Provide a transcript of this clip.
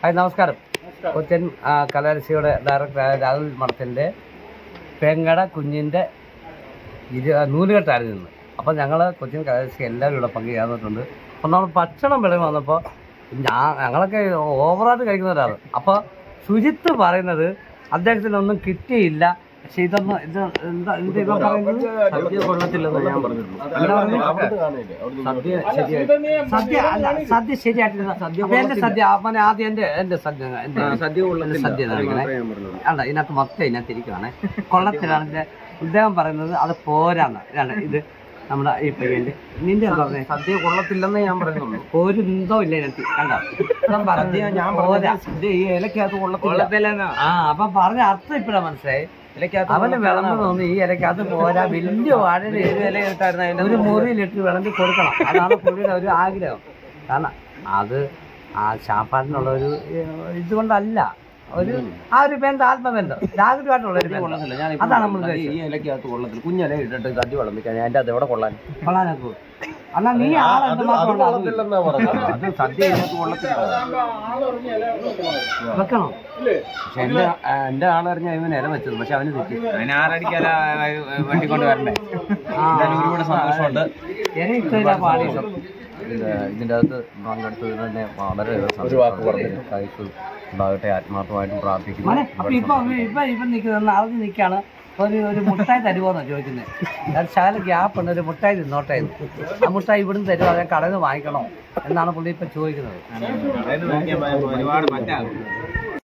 Hi നമസ്കാരം. കൊച്ചിൻ കലാരസിയുടെ ഡയറക്ടറായ രാഹുൽ മഠത്തിൻ്റെ പെങ്ങട കുഞ്ഞിൻ്റെ നൂലുകെട്ടായിരുന്നു ഇന്ന്. അപ്പം ഞങ്ങൾ കൊച്ചിൻ കലാരസി എല്ലാവരും ഇവിടെ പങ്കുചേർന്നിട്ടുണ്ട്. അപ്പം നമ്മൾ ഭക്ഷണം വിളവ് വന്നപ്പോൾ ഞങ്ങളൊക്കെ ഓവറായിട്ട് കഴിക്കുന്നവരാണ്. അപ്പോൾ ശുചിത്ത് പറയുന്നത് അദ്ദേഹത്തിനൊന്നും കിട്ടിയില്ല. പക്ഷെ ഇതൊന്നും ഇവ പറയുന്നത് സദ്യ കൊള്ളത്തില്ലെന്ന് ഞാൻ പറഞ്ഞിട്ടുള്ളൂ. സദ്യ അല്ല, സദ്യ ശരിയായിട്ടില്ല. എന്റെ സദ്യ അവനെ ആദ്യം എന്റെ സദ്യ അല്ല, ഇതിനകത്ത് മൊത്തം ഇതിനകത്ത് ഇരിക്കുവാണ്. കൊള്ളത്തിലാണ് ഇദ്ദേഹം പറയുന്നത്. അത് പോരാന്ന്. ഇത് നമ്മുടെ ഈ പയ്യന്റെ നിന്റെ എന്താ പറഞ്ഞത്? സദ്യ കൊള്ളത്തില്ലെന്ന് ഞാൻ പറയുന്നുള്ളൂ. ഒരു എന്തോ ഇല്ല ഇതിനകത്ത്. കണ്ടോ ഞാൻ പോരാ, ഈ ഇലക്കകത്ത് കൊള്ളത്തില്ല. അപ്പൊ പറഞ്ഞ അർത്ഥം ഇപ്പഴാ മനസ്സിലായി. അവന് വിളമ്പ് തോന്നി ഈ ഇലക്കകത്ത് പോരാ. വലിയ വാഴയുടെ ഇല കിട്ടായിരുന്നു, ഒരു മുറിയിലിട്ട് വിളമ്പി കൊടുക്കണം. അതാണ് പുള്ളിയുടെ ഒരു ആഗ്രഹം. കാരണം അത് ആ ശാപ്പാടിനുള്ള ഒരു ഇതുകൊണ്ടല്ല, ഒരു ആ ഒരു ബന്ധം, ആത്മബന്ധം, രാഗമായിട്ടുള്ള ഒരു കൊള്ളത്തില്ല. ഞാൻ അതാണ് നമ്മൾ ഈ ഇലക്കകത്ത് കൊള്ളത്തില്ല. കുഞ്ഞില ഇട്ടിട്ട് സദ്യ വിളമ്പിക്കാൻ അതിന്റെ അത് എവിടെ കൊള്ളാൻ കൊള്ളാനൊക്കെ. അല്ല, നീ കൊള്ളത്തില്ലെന്നാ പറഞ്ഞത്. അത് സദ്യ ഇതിനകത്ത് കൊള്ളത്തില്ല വെക്കണം. പക്ഷെ എന്റെ ആളറിഞ്ഞ ഇവന് ഇല വെച്ചത്. പക്ഷെ അവന് തെറ്റി. അതിന് ആറടിക്കല വെട്ടിക്കൊണ്ട് വരണ്ടേ. ഒരുപാട് സന്തോഷമുണ്ട്. ഇതിന്റെ അകത്ത് പങ്കെടുത്തതിന് തന്നെ വളരെ ഒരു വാക്ക് പറഞ്ഞു കഴിച്ചു ഉണ്ടാകട്ടെ. ആത്മാർത്ഥമായിട്ടും പ്രാർത്ഥിക്കുന്നു. അപ്പൊ ഇപ്പൊ നിൽക്കുന്ന അറിഞ്ഞ് നിൽക്കാണ്. ഒരു മുട്ടായി തരുമോന്നാണ് ചോദിക്കുന്നത്. ശാല ഗ്യാപ്പ് ഉണ്ട്, ഒരു മുട്ടായി തിന്നോട്ടെ. ആ മുട്ടായി ഇവിടുന്ന് തരുമോ, അതെ കടയിൽ നിന്ന് വാങ്ങിക്കണോ എന്നാണ് പുള്ളി ഇപ്പൊ ചോദിക്കുന്നത്. ഒരുപാട് മറ്റാകും.